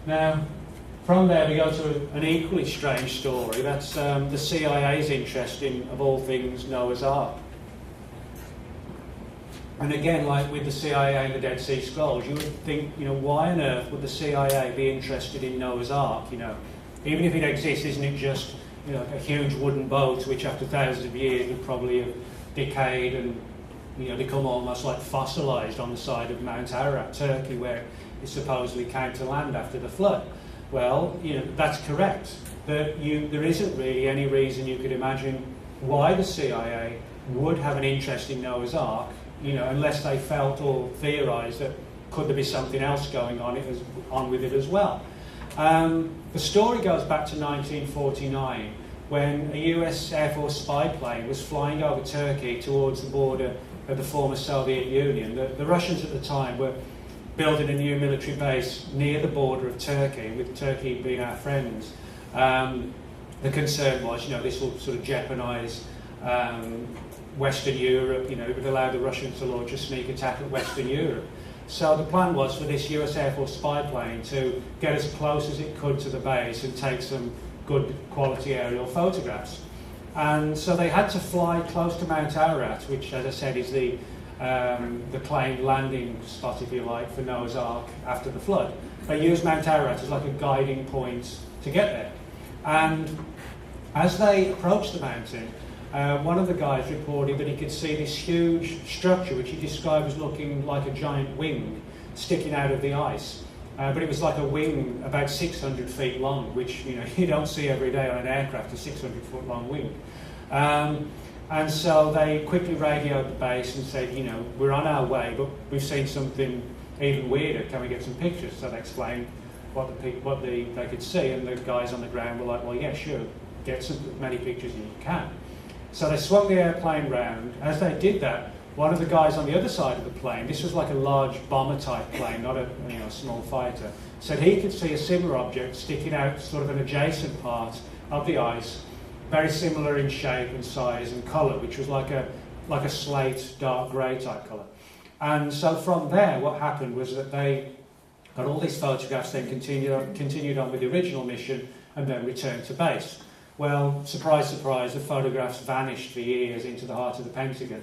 Now, from there we go to an equally strange story. That's the CIA's interest in, of all things, Noah's Ark. And again, like with the CIA and the Dead Sea Scrolls, you would think, why on earth would the CIA be interested in Noah's Ark? Even if it exists, isn't it just, a huge wooden boat which after thousands of years would probably have decayed and, become almost like fossilised on the side of Mount Ararat, Turkey, where it supposedly came to land after the flood? Well, that's correct. There isn't really any reason you could imagine why the CIA would have an interest in Noah's Ark, unless they felt or theorised that could there be something else going on with it as well. The story goes back to 1949, when a US Air Force spy plane was flying over Turkey towards the border of the former Soviet Union. The Russians at the time were building a new military base near the border of Turkey, with Turkey being our friends. The concern was, this will sort of jeopardise Western Europe, it would allow the Russians to launch a sneak attack at Western Europe. So the plan was for this US Air Force spy plane to get as close as it could to the base and take some good quality aerial photographs. And so they had to fly close to Mount Ararat, which, as I said, is the claimed landing spot, if you like, for Noah's Ark after the flood. They used Mount Ararat as like a guiding point to get there. And as they approached the mountain, one of the guys reported that he could see this huge structure, which he described as looking like a giant wing sticking out of the ice. But it was like a wing about 600 feet long, which you don't see every day on an aircraft, a 600-foot long wing. And so they quickly radioed the base and said, we're on our way, but we've seen something even weirder. Can we get some pictures? So they explained what they could see, and the guys on the ground were like, well, yeah, sure, get as many pictures as you can. So they swung the airplane round. As they did that, one of the guys on the other side of the plane, this was like a large bomber-type plane, not a small fighter, said he could see a similar object sticking out sort of an adjacent part of the ice, very similar in shape and size and colour, which was like a slate, dark grey type colour. And so from there, what happened was that they got all these photographs, then continued on with the original mission, and then returned to base. Well, surprise, surprise, the photographs vanished for years into the heart of the Pentagon.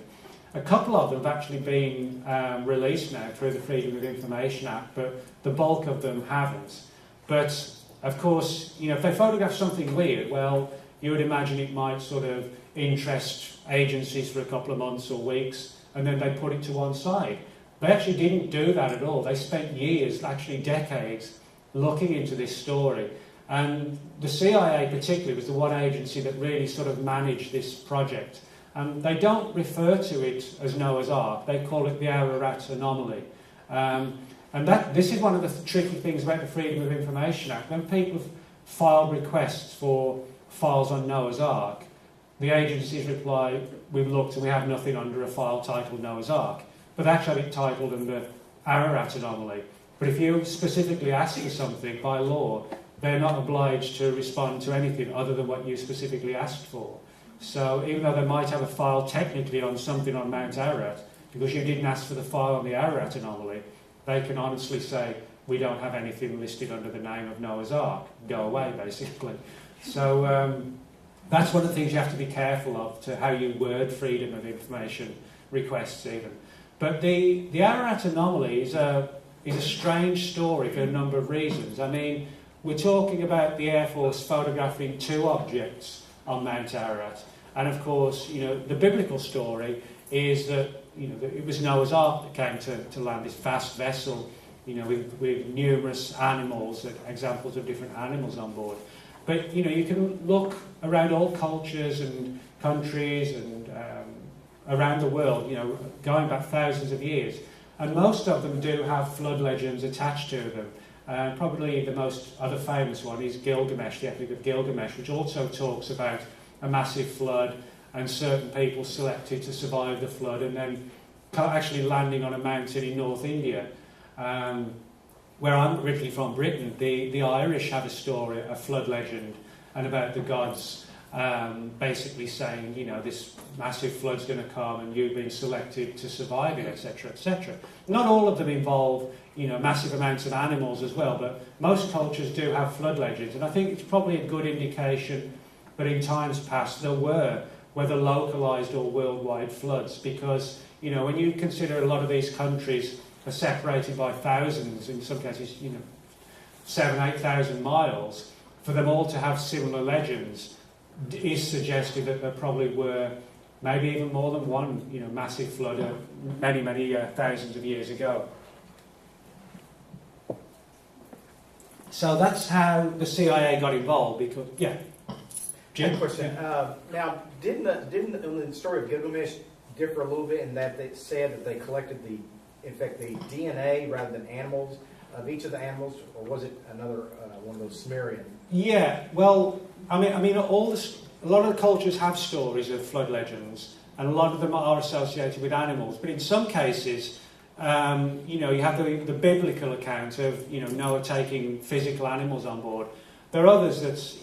A couple of them have actually been released now through the Freedom of Information Act, but the bulk of them haven't. But, of course, if they photograph something weird, well, you would imagine it might sort of interest agencies for a couple of months or weeks, and then they put it to one side. They actually didn't do that at all. They spent years, actually decades, looking into this story. And the CIA particularly was the one agency that really sort of managed this project. And they don't refer to it as Noah's Ark, they call it the Ararat anomaly. And this is one of the tricky things about the Freedom of Information Act. When people file requests for files on Noah's Ark, the agencies reply, we've looked and we have nothing under a file titled Noah's Ark. But actually it's titled under Ararat anomaly. But if you specifically ask for something by law, they're not obliged to respond to anything other than what you specifically asked for. So even though they might have a file technically on something on Mount Ararat, because you didn't ask for the file on the Ararat anomaly, they can honestly say, we don't have anything listed under the name of Noah's Ark. Go away, basically. So that's one of the things you have to be careful of, to how you word freedom of information requests even. But the Ararat anomaly is a strange story for a number of reasons. I mean, we're talking about the Air Force photographing two objects on Mount Ararat. And of course, the biblical story is that, that it was Noah's Ark that came to land, this vast vessel, with numerous animals, examples of different animals on board. But, you can look around all cultures and countries and around the world, going back thousands of years. And most of them do have flood legends attached to them. Probably the most other famous one is Gilgamesh, the Epic of Gilgamesh, which also talks about a massive flood and certain people selected to survive the flood and then actually landing on a mountain in North India. Where I'm originally from, Britain, the Irish have a story, a flood legend, and about the gods basically saying, this massive flood's going to come and you've been selected to survive it, etc., etc. Not all of them involve, massive amounts of animals as well, but most cultures do have flood legends, and I think it's probably a good indication that in times past there were, whether localised or worldwide, floods, because, when you consider a lot of these countries are separated by thousands, in some cases, 7,000 to 8,000 miles, for them all to have similar legends is suggestive that there probably were maybe even more than one, massive flood many thousands of years ago. So that's how the CIA got involved. Because Jim? Question. Now, didn't the story of Gilgamesh differ a little bit in that they said that they collected the DNA rather than animals of each of the animals, or was it another one of those Sumerian? Yeah, well, I mean, a lot of the cultures have stories of flood legends, and a lot of them are associated with animals. But in some cases, you have the biblical account of Noah taking physical animals on board. There are others that's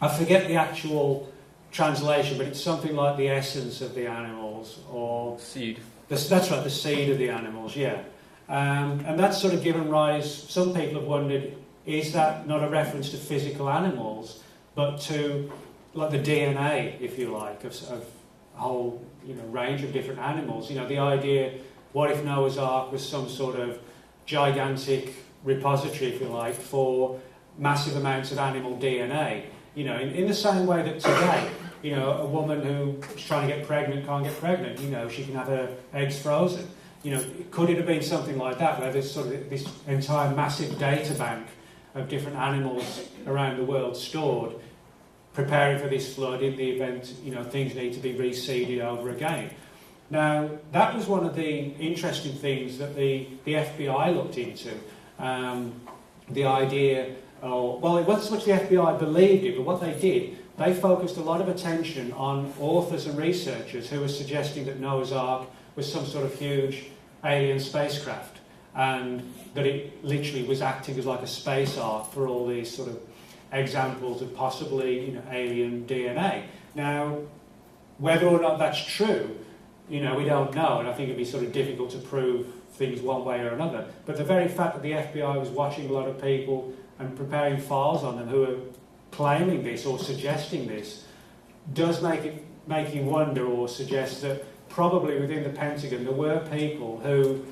I forget the actual translation, but it's something like the essence of the animals, or seed. That's right, the seed of the animals. Yeah, and that's sort of given rise. Some people have wondered, is that not a reference to physical animals, but to like the DNA, if you like, of a whole range of different animals? The idea, what if Noah's Ark was some sort of gigantic repository, if you like, for massive amounts of animal DNA? In the same way that today, a woman who's trying to get pregnant can't get pregnant. She can have her eggs frozen. Could it have been something like that, where there's sort of this entire massive data bank of different animals around the world stored, preparing for this flood in the event, things need to be reseeded over again. Now, that was one of the interesting things that the FBI looked into. The idea, well, it wasn't so much the FBI believed it, but what they did, they focused a lot of attention on authors and researchers who were suggesting that Noah's Ark was some sort of huge alien spacecraft, and that it literally was acting as like a space ark for all these sort of examples of possibly alien DNA. Now, whether or not that's true, we don't know, and I think it'd be sort of difficult to prove things one way or another. But the very fact that the FBI was watching a lot of people and preparing files on them who are claiming this or suggesting this does make you wonder, or suggest that probably within the Pentagon there were people who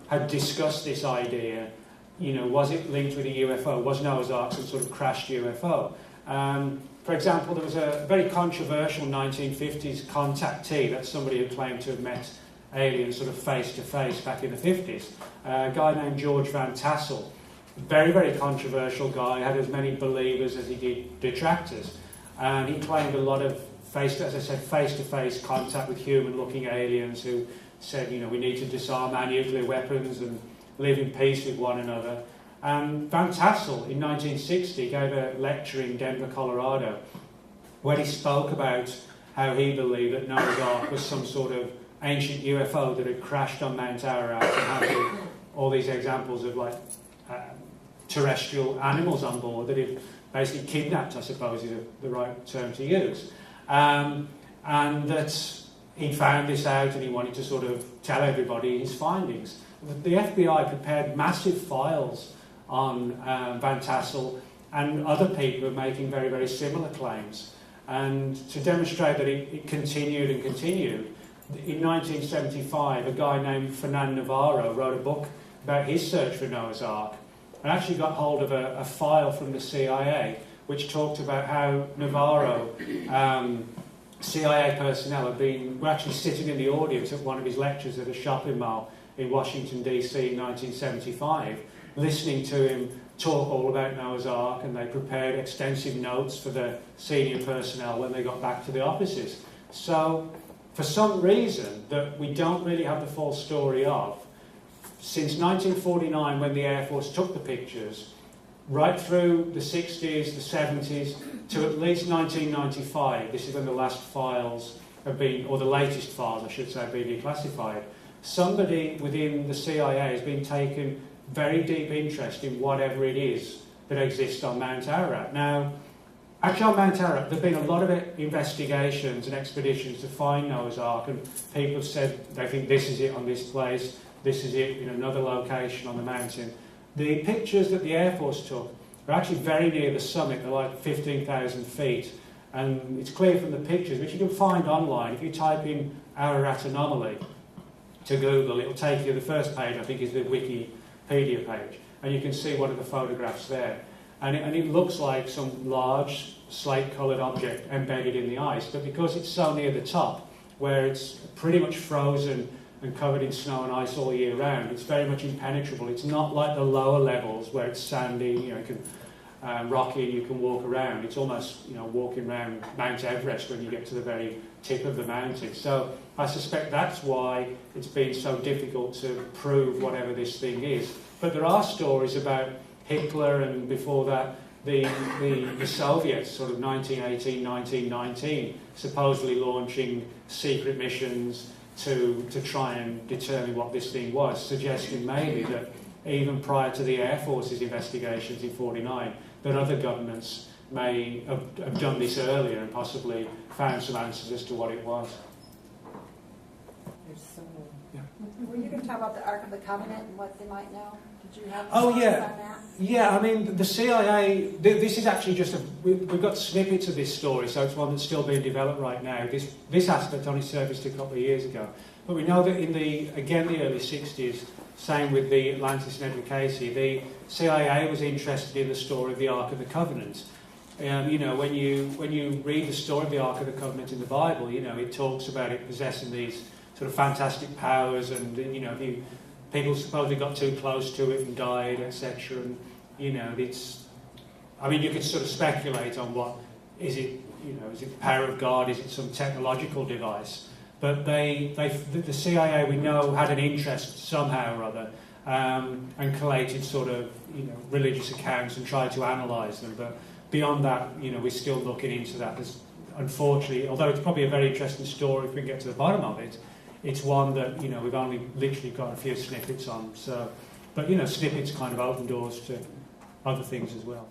had discussed this idea. Was it linked with a UFO? Was Noah's Ark some sort of crashed UFO? For example, there was a very controversial 1950s contactee. That's somebody who claimed to have met aliens sort of face-to-face back in the 50s. A guy named George Van Tassel. Very, very controversial guy. Had as many believers as he did detractors. And he claimed a lot of face-to-face contact with human-looking aliens who said, we need to disarm our nuclear weapons and live in peace with one another. Van Tassel, in 1960, gave a lecture in Denver, Colorado, where he spoke about how he believed that Noah's Ark was some sort of ancient UFO that had crashed on Mount Ararat, and had all these examples of terrestrial animals on board that had basically kidnapped, I suppose is the right term to use. And that he'd found this out and he wanted to sort of tell everybody his findings. The FBI prepared massive files on Van Tassel and other people who were making very, very similar claims. And to demonstrate that it continued and continued, in 1975, a guy named Fernand Navarro wrote a book about his search for Noah's Ark, and actually got hold of a file from the CIA which talked about how Navarro, CIA personnel, were actually sitting in the audience at one of his lectures at a shopping mall in Washington, D.C. in 1975, listening to him talk all about Noah's Ark, and they prepared extensive notes for the senior personnel when they got back to the offices. So, for some reason that we don't really have the full story of, since 1949, when the Air Force took the pictures, right through the 60s, the 70s, to at least 1995, this is when the last files have been, or the latest files, I should say, have been declassified, somebody within the CIA has been taking very deep interest in whatever it is that exists on Mount Ararat. Now, Actually, on Mount Ararat, there have been a lot of investigations and expeditions to find Noah's Ark, and people have said they think this is it on this place, this is it in another location on the mountain. The pictures that the Air Force took are actually very near the summit. They're like 15,000 feet, and it's clear from the pictures, which you can find online. If you type in Ararat anomaly to Google, it'll take you, the first page I think is the Wikipedia page, and you can see one of the photographs there. And it looks like some large slate-coloured object embedded in the ice, but because it's so near the top, where it's pretty much frozen and covered in snow and ice all year round, it's very much impenetrable. It's not like the lower levels where it's sandy, you can rocky, you can walk around. It's almost, walking around Mount Everest when you get to the very tip of the mountain. So I suspect that's why it's been so difficult to prove whatever this thing is. But there are stories about Hitler, and before that the Soviets, sort of 1918, 1919, supposedly launching secret missions to try and determine what this thing was, suggesting maybe that even prior to the Air Force's investigations in 1949, that other governments may have done this earlier and possibly found some answers as to what it was. Yeah. Were you going to talk about the Ark of the Covenant and what they might know? Did you have Oh, thoughts yeah. on that? Yeah, I mean, the CIA, this is actually just we've got snippets of this story, so it's one that's still being developed right now. This aspect only surfaced a couple of years ago. But we know that in the early 60s, same with the Atlantis and Edward Casey, the CIA was interested in the story of the Ark of the Covenant. When you read the story of the Ark of the Covenant in the Bible, it talks about it possessing these sort of fantastic powers, and people supposedly got too close to it and died, etc. And you could sort of speculate on what is it. Is it the power of God? Is it some technological device? But the CIA, we know, had an interest somehow or other, and collated sort of religious accounts and tried to analyse them. But beyond that, we're still looking into that. There's, unfortunately, although it's probably a very interesting story if we can get to the bottom of it, it's one that we've only literally got a few snippets on. So, but snippets kind of open doors to other things as well.